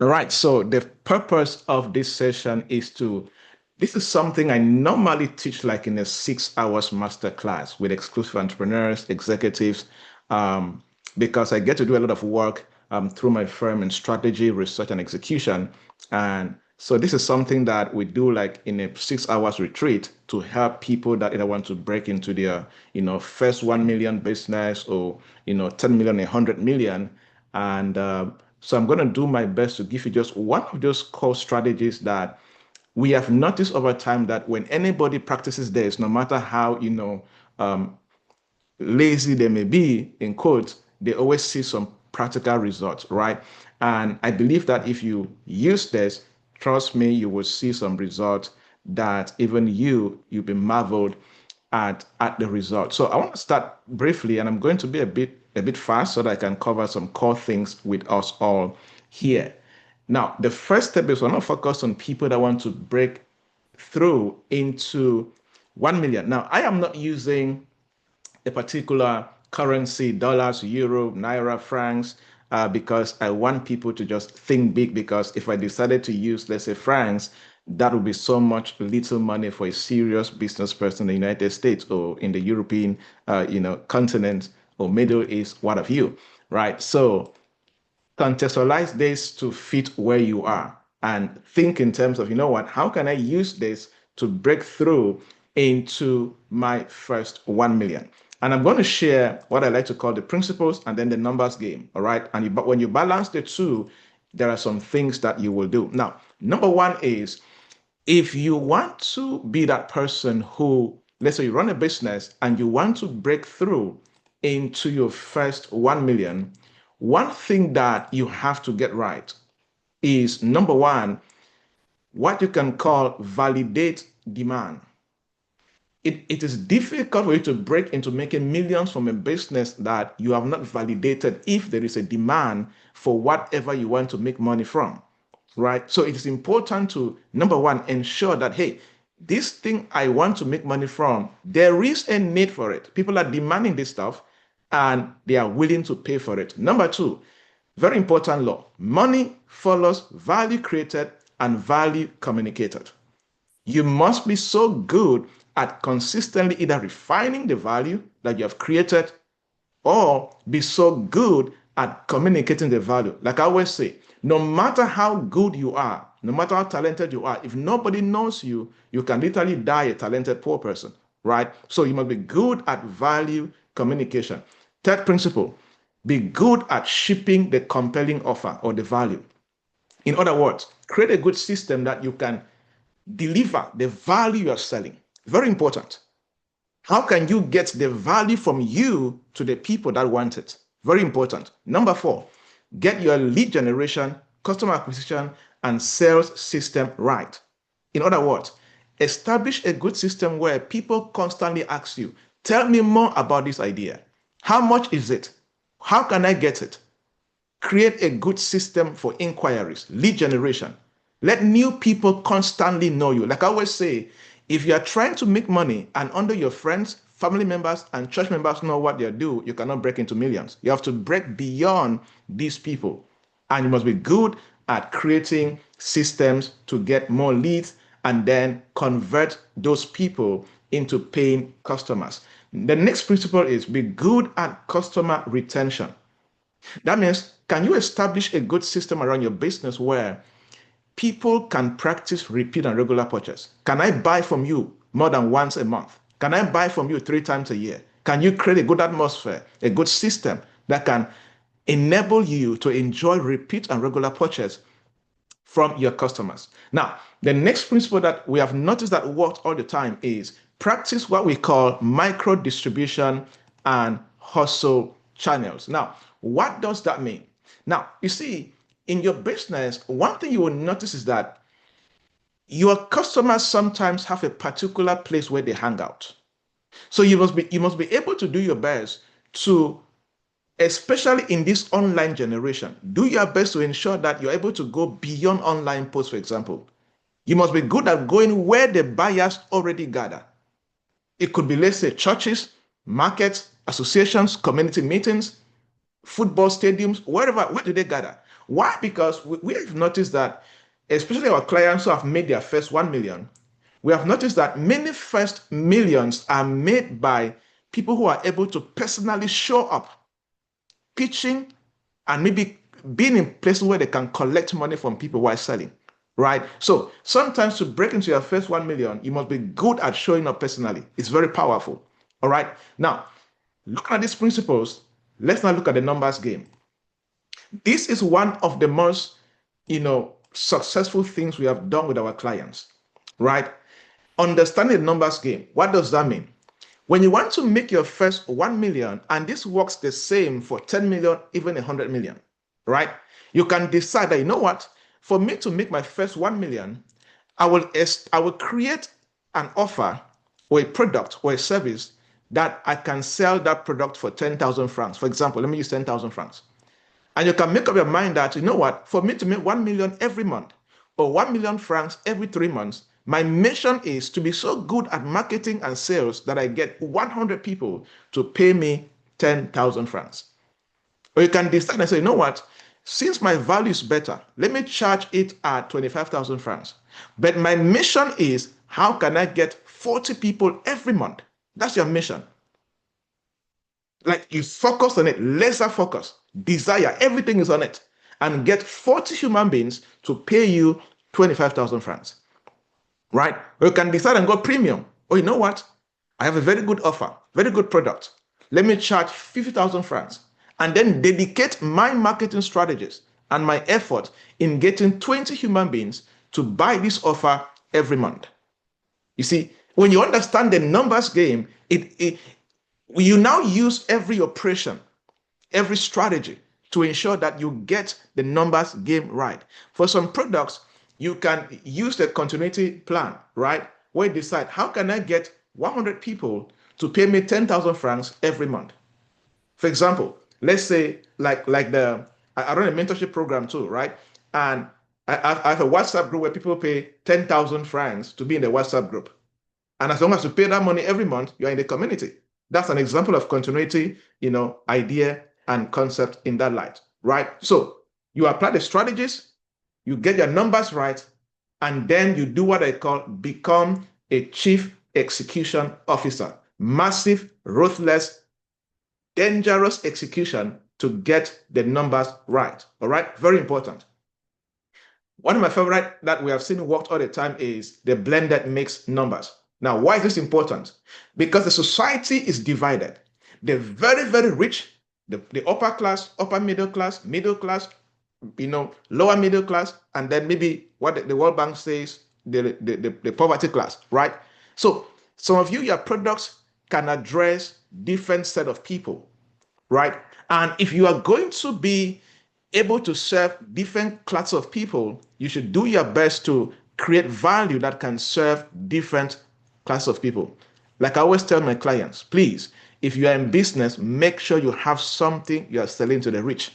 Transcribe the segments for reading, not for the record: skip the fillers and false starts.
All right. So the purpose of this session is this is something I normally teach like in a 6 hours master class with exclusive entrepreneurs, executives, um, because I get to do a lot of work through my firm in strategy, research, and execution. And so this is something that we do like in a 6 hours retreat to help people that either want to break into their, first 1 million business or, 10 million, 100 million. And so I'm going to do my best to give you just one of those core strategies that we have noticed over time that when anybody practices this, no matter how, um, lazy they may be, in quotes, they always see some practical results, right? And I believe that if you use this, trust me, you will see some results that even you'll be marveled at the result. So I want to start briefly, and I'm going to be a bit fast so that I can cover some core things with us all here. Now, the first step is we're not focused on people that want to break through into 1 million. Now, I am not using a particular currency, dollars, euro, naira, francs, because I want people to just think big. Because if I decided to use, let's say, francs, that would be so much little money for a serious business person in the United States or in the European, continent or Middle East, what have you, right? So contextualize this to fit where you are and think in terms of, you know what, how can I use this to break through into my first 1 million? And I'm going to share what I like to call the principles and then the numbers game. All right. And but when you balance the two, there are some things that you will do. Now, number one is if you want to be that person who, let's say you run a business and you want to break through into your first 1 million, one thing that you have to get right is number one, what you can call validate demand. It is difficult for you to break into making millions from a business that you have not validated if there is a demand for whatever you want to make money from, right? So it is important to, number one, ensure that, hey, this thing I want to make money from, there is a need for it. People are demanding this stuff and they are willing to pay for it. Number two, very important law, money follows value created and value communicated. You must be so good at consistently either refining the value that you have created or be so good at communicating the value. Like I always say, no matter how good you are, no matter how talented you are, if nobody knows you, you can literally die a talented poor person, right? So you must be good at value communication. Third principle, be good at shipping the compelling offer or the value. In other words, create a good system that you can deliver the value you're selling. Very important. How can you get the value from you to the people that want it? Very important. Number four, get your lead generation, customer acquisition, and sales system right. In other words, establish a good system where people constantly ask you, tell me more about this idea. How much is it? How can I get it? Create a good system for inquiries, lead generation. Let new people constantly know you. Like I always say, if you are trying to make money and under your friends, family members, and church members know what they do, you cannot break into millions. You have to break beyond these people. And you must be good at creating systems to get more leads and then convert those people into paying customers. The next principle is be good at customer retention. That means, can you establish a good system around your business where people can practice repeat and regular purchase? Can I buy from you more than once a month? Can I buy from you 3 times a year? Can you create a good atmosphere, a good system that can enable you to enjoy repeat and regular purchase from your customers? Now, the next principle that we have noticed that works all the time is practice what we call micro distribution and hustle channels. Now, what does that mean? Now, you see, in your business, one thing you will notice is that your customers sometimes have a particular place where they hang out. So you must be able to do your best to, especially in this online generation, do your best to ensure that you're able to go beyond online posts, for example. You must be good at going where the buyers already gather. It could be, let's say, churches, markets, associations, community meetings, football stadiums, wherever. Where do they gather? Why? Because we have noticed that, especially our clients who have made their first 1 million, we have noticed that many first millions are made by people who are able to personally show up, pitching, and maybe being in places where they can collect money from people while selling, right? So sometimes to break into your first 1 million, you must be good at showing up personally. It's very powerful. All right. Now, looking at these principles, let's now look at the numbers game. This is one of the most, successful things we have done with our clients, right? Understanding the numbers game. What does that mean? When you want to make your first 1 million, and this works the same for 10 million, even 100 million, right? You can decide that, you know what? For me to make my first 1 million, I will create an offer or a product or a service that I can sell that product for 10,000 francs. For example, let me use 10,000 francs. And you can make up your mind that, you know what, for me to make 1 million every month or 1 million francs every 3 months, my mission is to be so good at marketing and sales that I get 100 people to pay me 10,000 francs. Or you can decide and say, you know what, since my value is better, let me charge it at 25,000 francs. But my mission is, how can I get 40 people every month? That's your mission. Like, you focus on it, laser focus, desire, everything is on it, and get 40 human beings to pay you 25,000 francs, right? Or you can decide and go premium. Oh, you know what? I have a very good offer, very good product. Let me charge 50,000 francs and then dedicate my marketing strategies and my effort in getting 20 human beings to buy this offer every month. You see, when you understand the numbers game, you now use every operation, every strategy to ensure that you get the numbers game right. For some products, you can use the continuity plan, right? Where you decide, how can I get 100 people to pay me 10,000 francs every month? For example, let's say I run a mentorship program too, right? And I have a WhatsApp group where people pay 10,000 francs to be in the WhatsApp group. And as long as you pay that money every month, you're in the community. That's an example of continuity, idea and concept in that light, right? So you apply the strategies, you get your numbers right, and then you do what I call become a chief execution officer. Massive, ruthless, dangerous execution to get the numbers right. All right, very important. One of my favorite that we have seen worked all the time is the blended mix numbers. Now, why is this important? Because the society is divided. The very, very rich, the upper class, upper middle class, lower middle class, and then maybe what the World Bank says, the poverty class, right? So some of you, your products can address different set of people, right? And if you are going to be able to serve different classes of people, you should do your best to create value that can serve different classes of people. Like I always tell my clients, please, if you are in business, make sure you have something you are selling to the rich.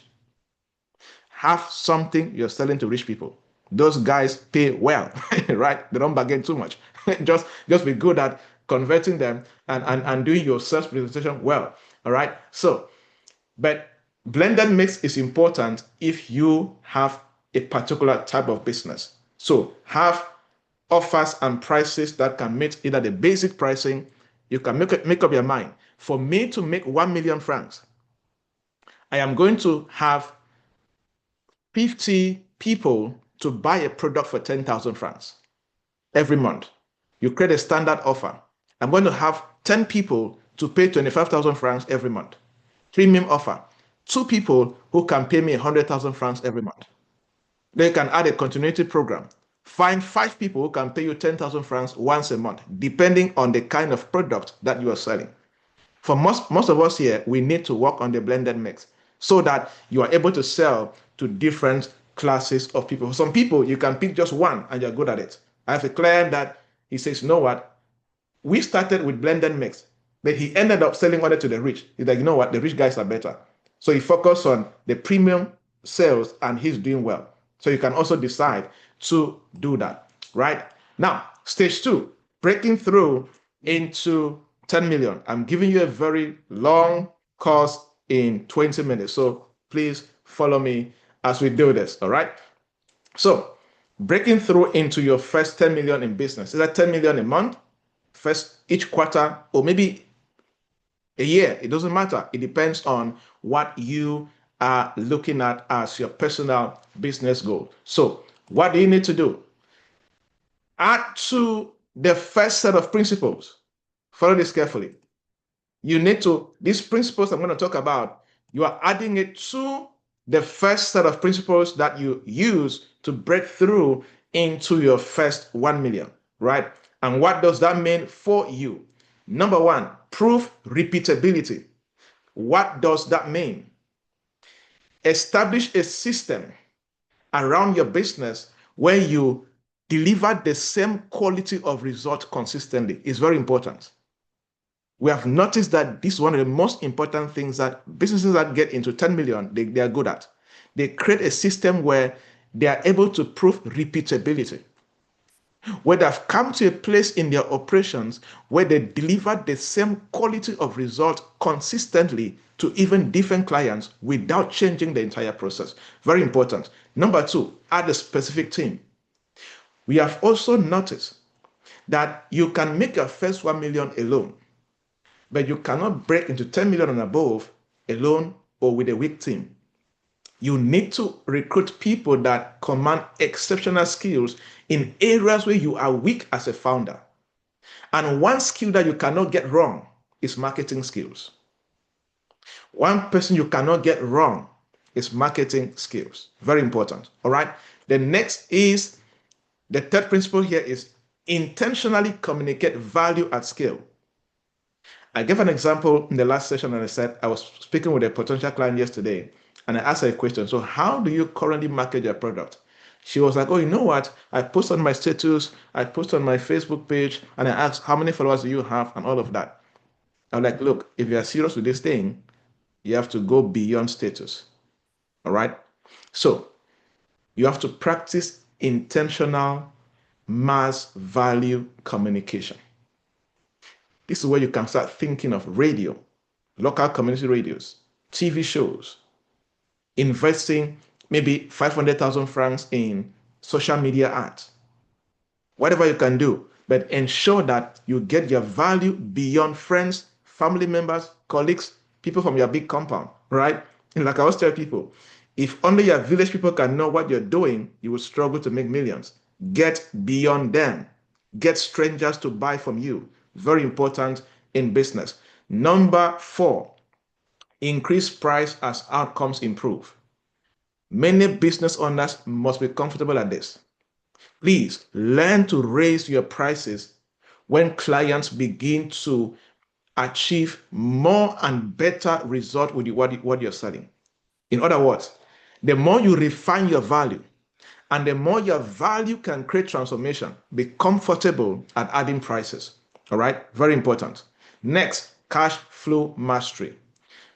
Have something you're selling to rich people. Those guys pay well, right? They don't bargain too much. just be good at converting them and doing your sales presentation well. All right. So, but blended mix is important if you have a particular type of business. So have offers and prices that can meet either the basic pricing. You can make up your mind. For me to make 1 million francs, I am going to have 50 people to buy a product for 10,000 francs every month. You create a standard offer. I'm going to have 10 people to pay 25,000 francs every month. Premium offer. 2 people who can pay me 100,000 francs every month. Then you can add a continuity program. Find 5 people who can pay you 10,000 francs once a month, depending on the kind of product that you are selling. For most of us here, we need to work on the blended mix so that you are able to sell to different classes of people. For some people, you can pick just one and you're good at it. I have a client that he says, you know what? We started with blended mix, but he ended up selling order to the rich. He's like, you know what? The rich guys are better. So he focused on the premium sales and he's doing well. So you can also decide to do that, right? Now, stage 2, breaking through into 10 million. I'm giving you a very long course in 20 minutes. So please follow me as we do this. All right. So breaking through into your first 10 million in business. Is that 10 million a month, first each quarter, or maybe a year? It doesn't matter. It depends on what you are looking at as your personal business goal. So what do you need to do? Add to the first set of principles. Follow this carefully. You need to, these principles I'm going to talk about, you are adding it to the first set of principles that you use to break through into your first 1 million, right? And what does that mean for you? Number one, prove repeatability. What does that mean? Establish a system around your business where you deliver the same quality of result consistently. It's very important. We have noticed that this is one of the most important things that businesses that get into 10 million, they are good at. They create a system where they are able to prove repeatability, where they've come to a place in their operations where they deliver the same quality of result consistently to even different clients without changing the entire process. Very important. Number two, add a specific team. We have also noticed that you can make your first 1 million alone, but you cannot break into 10 million and above alone or with a weak team. You need to recruit people that command exceptional skills in areas where you are weak as a founder. And one skill that you cannot get wrong is marketing skills. One person you cannot get wrong is marketing skills. Very important. All right. The next is, the third principle here is intentionally communicate value at scale. I gave an example in the last session, and I said I was speaking with a potential client yesterday, and I asked her a question. So how do you currently market your product? She was like, oh, you know what? I post on my status, I post on my Facebook page, and I asked, how many followers do you have, and all of that. I'm like, look, if you are serious with this thing, you have to go beyond status. All right? So you have to practice intentional mass value communication. This is where you can start thinking of radio, local community radios, TV shows, investing maybe 500,000 francs in social media ads, whatever you can do, but ensure that you get your value beyond friends, family members, colleagues, people from your big compound, right? And like I always tell people, if only your village people can know what you're doing, you will struggle to make millions. Get beyond them. Get strangers to buy from you. Very important in business. Number four, increase price as outcomes improve. Many business owners must be comfortable at this. Please learn to raise your prices when clients begin to achieve more and better result with what you're selling. In other words, the more you refine your value and the more your value can create transformation, be comfortable at adding prices. All right, very important. Next, cash flow mastery.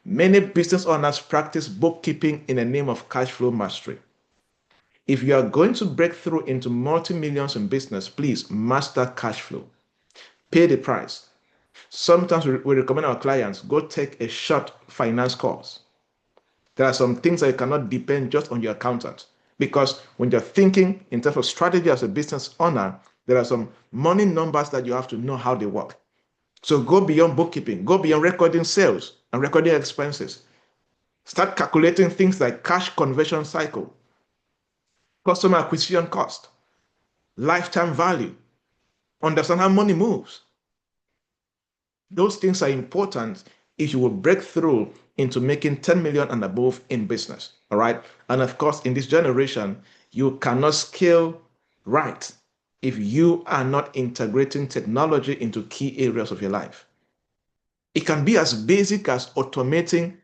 Many business owners practice bookkeeping in the name of cash flow mastery. If you are going to break through into multi-millions in business, please master cash flow. Pay the price. Sometimes we recommend our clients go take a short finance course. There are some things that you cannot depend just on your accountant, because when you're thinking in terms of strategy as a business owner, there are some money numbers that you have to know how they work. So go beyond bookkeeping, go beyond recording sales and recording expenses. Start calculating things like cash conversion cycle, customer acquisition cost, lifetime value. Understand how money moves. Those things are important if you will break through into making 10 million and above in business. All right. And of course, in this generation, you cannot scale right if you are not integrating technology into key areas of your life. It can be as basic as automating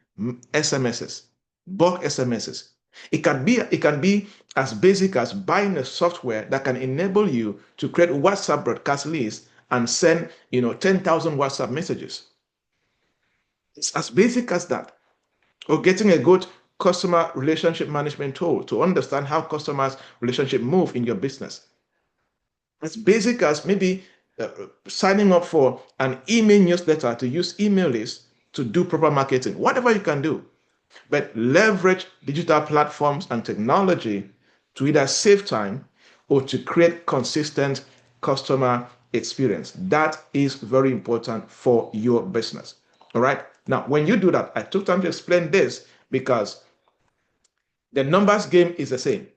SMSs, bulk SMSs. It can be as basic as buying a software that can enable you to create WhatsApp broadcast lists and send 10,000 WhatsApp messages. It's as basic as that. Or getting a good customer relationship management tool to understand how customers' relationship move in your business. As basic as maybe signing up for an email newsletter to use email lists to do proper marketing, whatever you can do. But leverage digital platforms and technology to either save time or to create consistent customer experience. That is very important for your business. All right. Now, when you do that, I took time to explain this because the numbers game is the same,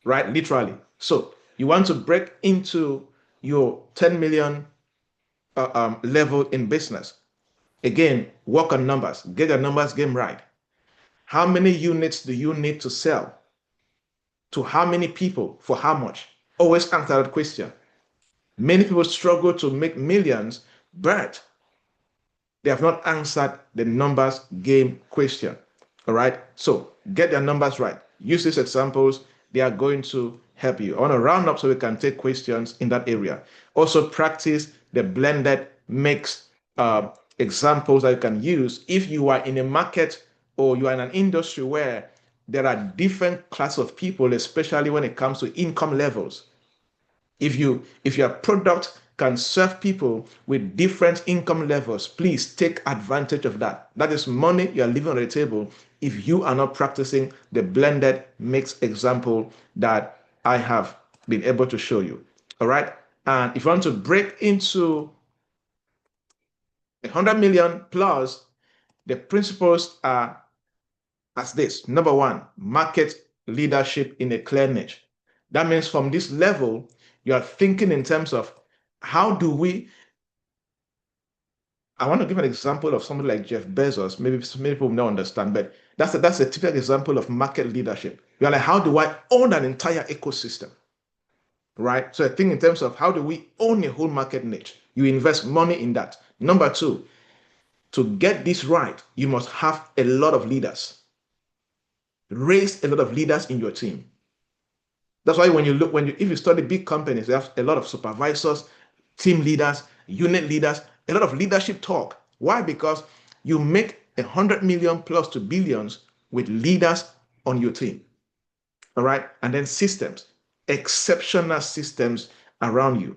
right? Literally. So you want to break into your 10 million level in business. Again, work on numbers, get your numbers game right. How many units do you need to sell? To how many people? For how much? Always answer that question. Many people struggle to make millions, but they have not answered the numbers game question. All right. So get their numbers right. Use these examples. They are going to help you. I want to round up so we can take questions in that area. Also practice the blended mix examples that you can use if you are in a market or you are in an industry where there are different class of people, especially when it comes to income levels. If your product can serve people with different income levels, please take advantage of that. That is money you're leaving on the table if you are not practicing the blended mix example that I have been able to show you. All right. And if you want to break into 100 million plus, the principles are as this. Number one, market leadership in a clear niche. That means from this level, you are thinking in terms of how do we. I want to give an example of somebody like Jeff Bezos. Maybe many people don't understand, but that's a typical example of market leadership. You're like, how do I own an entire ecosystem? Right? So I think in terms of how do we own a whole market niche? You invest money in that. Number two, to get this right, you must have a lot of leaders. Raise a lot of leaders in your team. That's why if you study big companies, they have a lot of supervisors, team leaders, unit leaders, a lot of leadership talk. Why? Because you make 100 million plus to billions with leaders on your team. All right. And then systems, exceptional systems around you.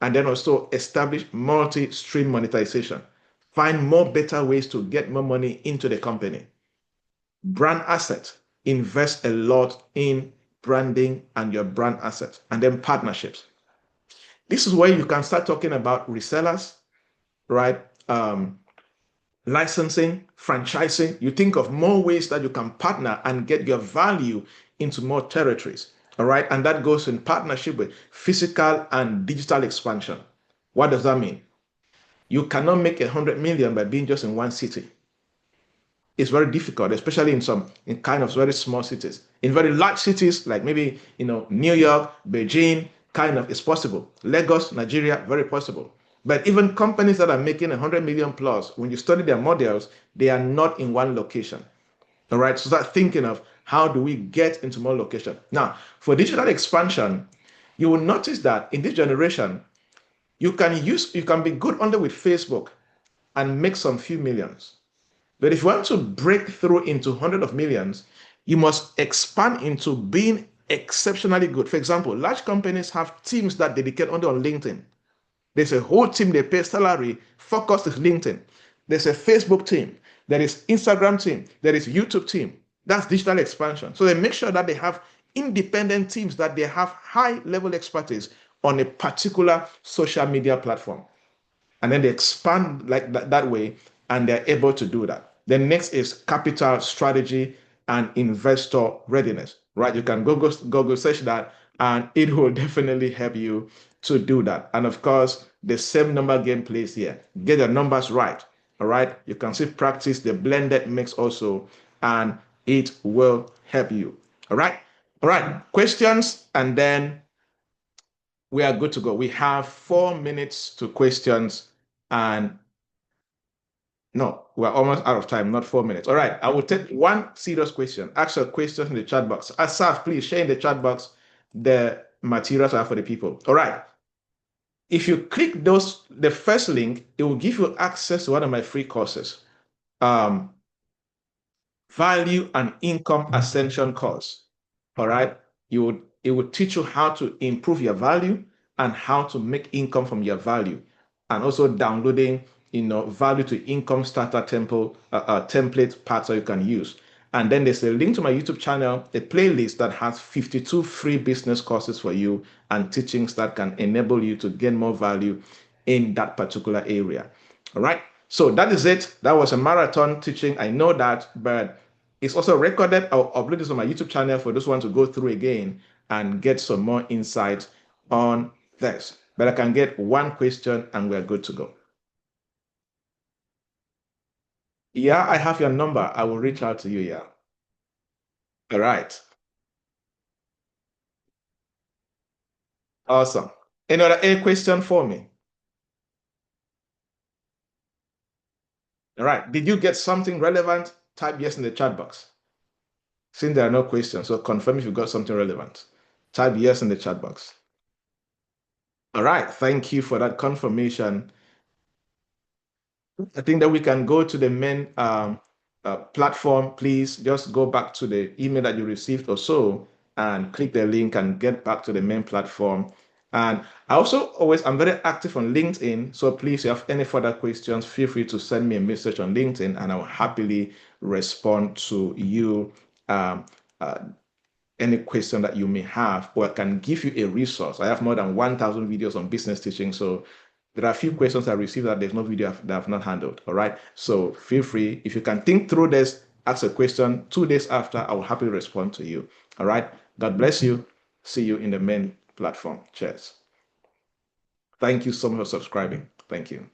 And then also establish multi-stream monetization. Find more better ways to get more money into the company. Brand assets. Invest a lot in branding and your brand assets. And then partnerships. This is where you can start talking about resellers, right? Licensing, franchising. You think of more ways that you can partner and get your value into more territories. All right. And that goes in partnership with physical and digital expansion. What does that mean? You cannot make 100 million by being just in one city. It's very difficult, especially in kind of very small cities. In very large cities, like maybe New York, Beijing, kind of it's possible. Lagos, Nigeria, very possible. But even companies that are making 100 million plus, when you study their models, they are not in one location. All right. So start thinking of how do we get into more location. Now, for digital expansion, you will notice that in this generation, you can be good only with Facebook and make some few millions. But if you want to break through into hundreds of millions, you must expand into being exceptionally good. For example, large companies have teams that dedicate only on LinkedIn. There's a whole team they pay salary, focus is LinkedIn. There's a Facebook team, there is Instagram team, there is YouTube team. That's digital expansion. So they make sure that they have independent teams that they have high level expertise on a particular social media platform. And then they expand like that way, and they're able to do that. The next is capital strategy and investor readiness, right? You can Google search that, and it will definitely help you to do that. And of course, the same number game plays here. Get the numbers right. All right. You can see practice the blended mix also, and it will help you. All right. All right. Questions, and then we are good to go. We have 4 minutes to questions, and no, we're almost out of time, not 4 minutes. All right, I will take one serious question. Ask your question in the chat box. Asaf, please share in the chat box the materials are for the people. All right. If you click the first link, it will give you access to one of my free courses. Value and Income Ascension course. All right. It will teach you how to improve your value and how to make income from your value, and also downloading value to income starter template parts that you can use. And then there's a link to my YouTube channel, a playlist that has 52 free business courses for you and teachings that can enable you to gain more value in that particular area. All right. So that is it. That was a marathon teaching. I know that, but it's also recorded. I'll upload this on my YouTube channel for those who want to go through again and get some more insight on this. But I can get one question and we're good to go. Yeah, I have your number. I will reach out to you. Yeah. All right. Awesome. Any other a question for me? All right. Did you get something relevant? Type yes in the chat box. Since there are no questions, so confirm if you got something relevant. Type yes in the chat box. All right. Thank you for that confirmation. I think that we can go to the main platform. Please just go back to the email that you received or so and click the link and get back to the main platform. And I'm very active on LinkedIn. So please, if you have any further questions, feel free to send me a message on LinkedIn and I will happily respond to you. Um, uh, any question that you may have, or I can give you a resource. I have more than 1,000 videos on business teaching. So there are a few questions I received that there's no video that I've not handled. All right. So feel free, if you can think through this, ask a question 2 days after, I will happily respond to you. All right. God bless you. See you in the main platform. Cheers. Thank you so much for subscribing. Thank you.